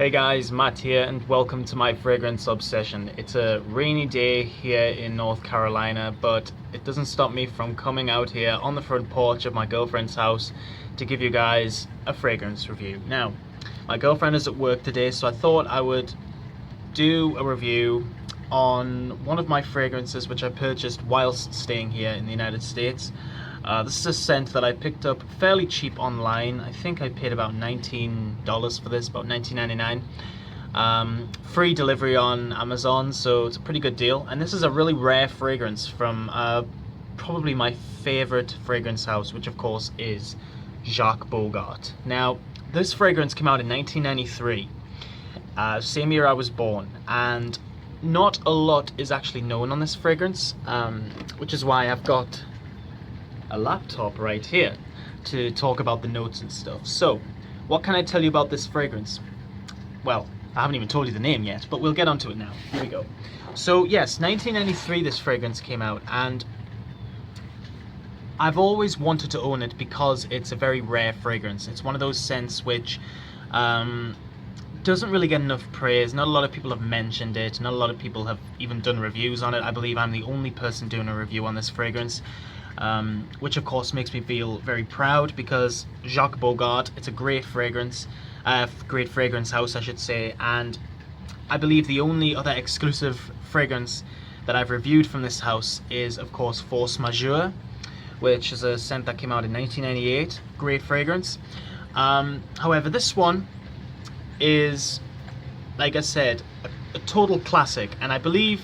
Hey guys, Matt here and welcome to my fragrance obsession. It's a rainy day here in North Carolina, but it doesn't stop me from coming out here on the front porch of my girlfriend's house to give you guys a fragrance review. Now, my girlfriend is at work today, so I thought I would do a review on one of my fragrances which I purchased whilst staying here in the United States. This is a scent that I picked up fairly cheap online. I think I paid about $19 for this, about $19.99. Free delivery on Amazon, so it's a pretty good deal. And this is a really rare fragrance from probably my favorite fragrance house, which of course is Jacques Bogart. Now, this fragrance came out in 1993, same year I was born, and not a lot is actually known on this fragrance, which is why I've got a laptop right here to talk about the notes and stuff. So, what can I tell you about this fragrance? Well, I haven't even told you the name yet, but we'll get onto it now. Here we go. So yes, 1993 this fragrance came out, and I've always wanted to own it because it's a very rare fragrance. It's one of those scents which doesn't really get enough praise. Not a lot of people have mentioned it. Not a lot of people have even done reviews on it. I believe I'm the only person doing a review on this fragrance. Which of course makes me feel very proud because Jacques Bogart, it's a great fragrance house I should say, and I believe the only other exclusive fragrance that I've reviewed from this house is of course Force Majeure, which is a scent that came out in 1998, great fragrance. However, this one is, like I said, a total classic, and I believe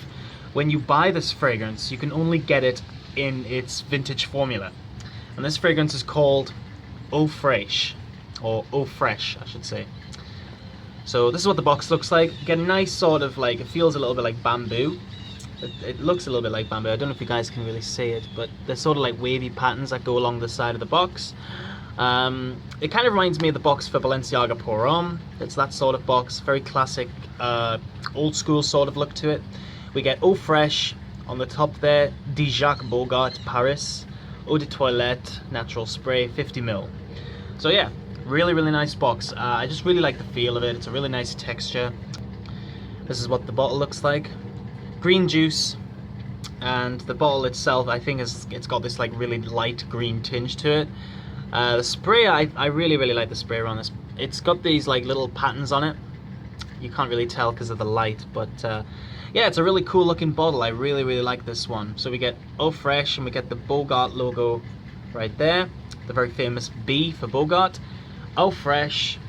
when you buy this fragrance you can only get it in its vintage formula, and this fragrance is called Eau Fresh, or Eau Fresh I should say. So this is what the box looks like. You get a nice sort of, like, it feels a little bit like bamboo. It looks a little bit like bamboo. I don't know if you guys can really see it, but there's sort of like wavy patterns that go along the side of the box. It kind of reminds me of the box for Balenciaga Pour Homme. It's that sort of box, very classic, old school sort of look to it. We get Eau Fresh on the top there, Jacques Bogart Paris, Eau de Toilette, natural spray, 50ml. So yeah, really nice box. I just really like the feel of it. It's a really nice texture. This is what the bottle looks like. Green juice, and the bottle itself I think it's got this like really light green tinge to it. The spray, I really like the spray on this. It's got these like little patterns on it. You can't really tell because of the light, but yeah, it's a really cool looking bottle. I really like this one. So we get Eau Fresh and we get the Bogart logo right there, the very famous B for Bogart. Eau Fresh,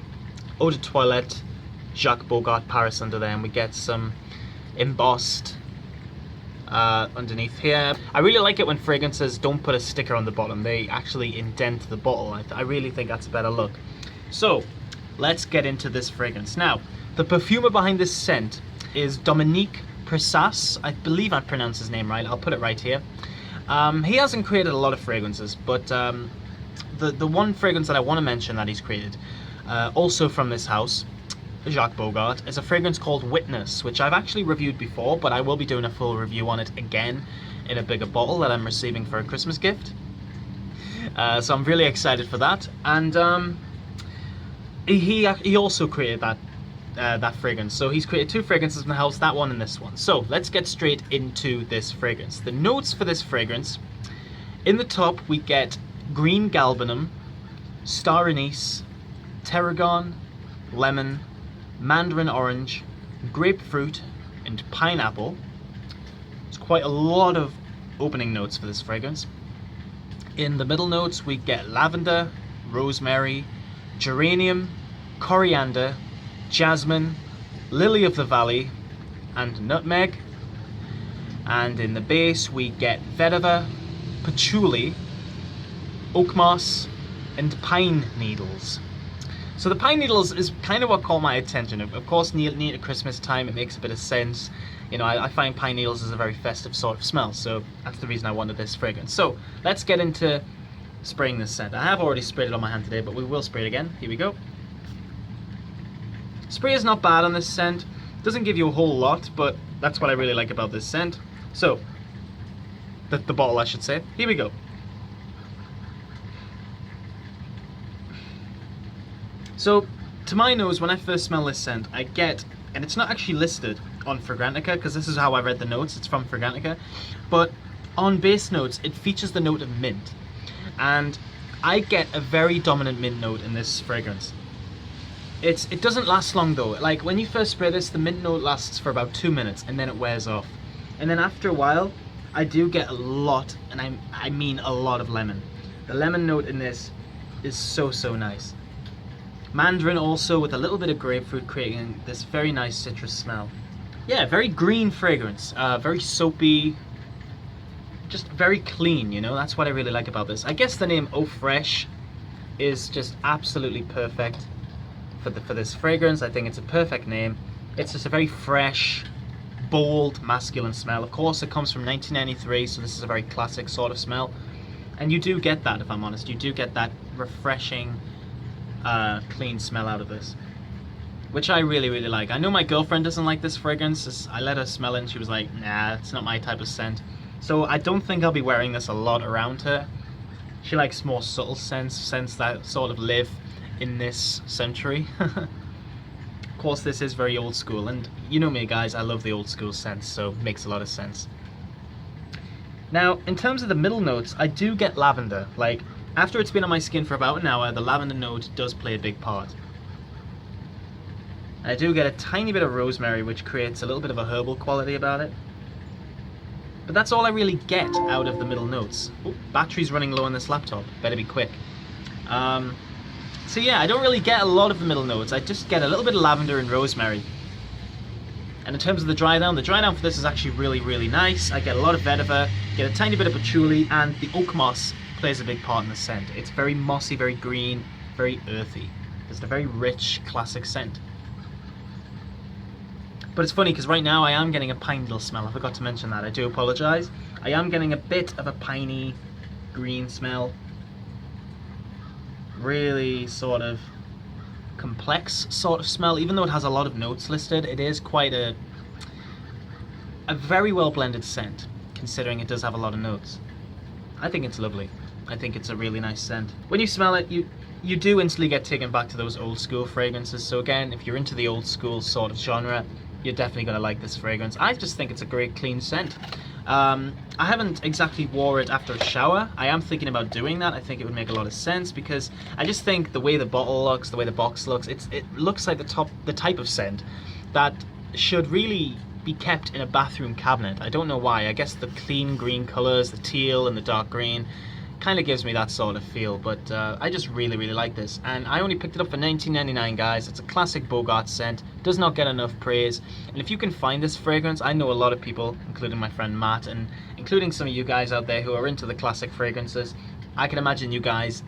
Eau de Toilette, Jacques Bogart Paris under there, and we get some embossed underneath here. I really like it when fragrances don't put a sticker on the bottom, they actually indent the bottle. I really think that's a better look. So let's get into this fragrance. Now, the perfumer behind this scent is Dominique Pressas. I believe I pronounced his name right. I'll put it right here. He hasn't created a lot of fragrances, but the one fragrance that I want to mention that he's created, also from this house, Jacques Bogart, is a fragrance called Witness, which I've actually reviewed before, but I will be doing a full review on it again in a bigger bottle that I'm receiving for a Christmas gift. So I'm really excited for that. And he also created that fragrance. So he's created two fragrances in the house, that one and this one. So let's get straight into this fragrance. The notes for this fragrance: in the top we get green galbanum, star anise, tarragon, lemon, mandarin orange, grapefruit, and pineapple. It's quite a lot of opening notes for this fragrance. In the middle notes we get lavender, rosemary, geranium, coriander, jasmine, lily of the valley, and nutmeg. And in the base we get vetiver, patchouli, oak moss, and pine needles. So the pine needles is kind of what caught my attention. Of course, near to Christmas time, it makes a bit of sense. You know, I find pine needles is a very festive sort of smell, so that's the reason I wanted this fragrance. So let's get into spraying this scent. I have already sprayed it on my hand today, but we will spray it again. Here we go. Spray is not bad on this scent. Doesn't give you a whole lot, but that's what I really like about this scent. So, the bottle I should say. Here we go. So To my nose, when I first smell this scent, I get, and it's not actually listed on Fragrantica, because this is how I read the notes, it's from Fragrantica, but on base notes, it features the note of mint. And I get a very dominant mint note in this fragrance. It doesn't last long though. Like when you first spray this, the mint note lasts for about 2 minutes and then it wears off. And then after a while, I do get a lot, and I mean a lot of lemon. The lemon note in this is so nice. Mandarin also with a little bit of grapefruit, creating this very nice citrus smell. Yeah, very green fragrance, very soapy, just very clean, you know, that's what I really like about this. I guess the name Eau Fresh is just absolutely perfect for this fragrance. I think it's a perfect name. It's just a very fresh, bold, masculine smell. Of course, it comes from 1993, so this is a very classic sort of smell. And you do get that, if I'm honest. You do get that refreshing, clean smell out of this, which I really like. I know my girlfriend doesn't like this fragrance. I let her smell it and she was like, nah, it's not my type of scent. So I don't think I'll be wearing this a lot around her. She likes more subtle scents that sort of live in this century. Of course, this is very old school, and you know me guys, I love the old school scents, so it makes a lot of sense. Now, in terms of the middle notes, I do get lavender. Like, after it's been on my skin for about an hour, the lavender note does play a big part. I do get a tiny bit of rosemary, which creates a little bit of a herbal quality about it. But that's all I really get out of the middle notes. Oh, battery's running low on this laptop. Better be quick. So yeah, I don't really get a lot of the middle notes. I just get a little bit of lavender and rosemary. And in terms of the dry down for this is actually really nice. I get a lot of vetiver, get a tiny bit of patchouli, and the oak moss plays a big part in the scent. It's very mossy, very green, very earthy. It's a very rich, classic scent. But it's funny because right now I am getting a pine needle smell. I forgot to mention that. I do apologize. I am getting a bit of a piney green smell. Really sort of complex sort of smell. Even though it has a lot of notes listed, it is quite a very well blended scent, considering it does have a lot of notes. I think it's lovely. I think it's a really nice scent. When you smell it, you do instantly get taken back to those old school fragrances. So again, if you're into the old school sort of genre, you're definitely going to like this fragrance. I just think it's a great clean scent. I haven't exactly wore it after a shower. I am thinking about doing that. I think it would make a lot of sense because I just think the way the bottle looks, the way the box looks, it looks like the type of scent that should really be kept in a bathroom cabinet. I don't know why. I guess the clean green colors, the teal and the dark green, kind of gives me that sort of feel, but I just really like this, and I only picked it up for $19.99, guys. It's a classic Bogart scent, does not get enough praise, and if you can find this fragrance, I know a lot of people, including my friend Matt, and including some of you guys out there who are into the classic fragrances, I can imagine you guys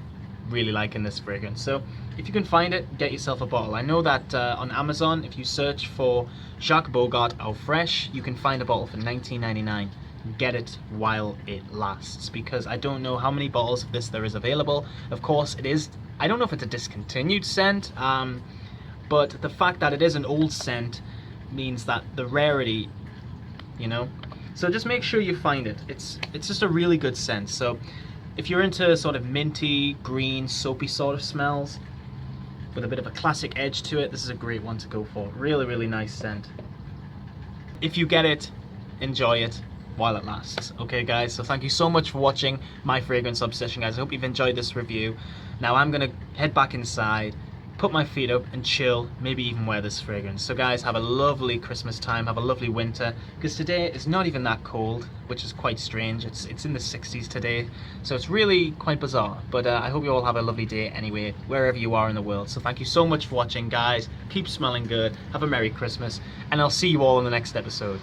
really liking this fragrance. So if you can find it, get yourself a bottle. I know that on Amazon, if you search for Jacques Bogart Eau Fresh, you can find a bottle for $19.99. Get it while it lasts, because I don't know how many bottles of this there is available. Of course it is, I don't know if it's a discontinued scent, but the fact that it is an old scent means that the rarity, you know, so just make sure you find it. It's just a really good scent. So if you're into sort of minty, green, soapy sort of smells with a bit of a classic edge to it, this is a great one to go for. Really nice scent. If you get it, enjoy it while it lasts. Okay guys, so thank you so much for watching my fragrance obsession, guys. I hope you've enjoyed this review. Now I'm gonna head back inside, put my feet up and chill, maybe even wear this fragrance. So guys, have a lovely Christmas time, have a lovely winter, because today it's not even that cold, which is quite strange. It's in the 60s today, so it's really quite bizarre. But I hope you all have a lovely day anyway, wherever you are in the world. So thank you so much for watching, guys. Keep smelling good, have a Merry Christmas, and I'll see you all in the next episode.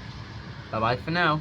Bye bye for now.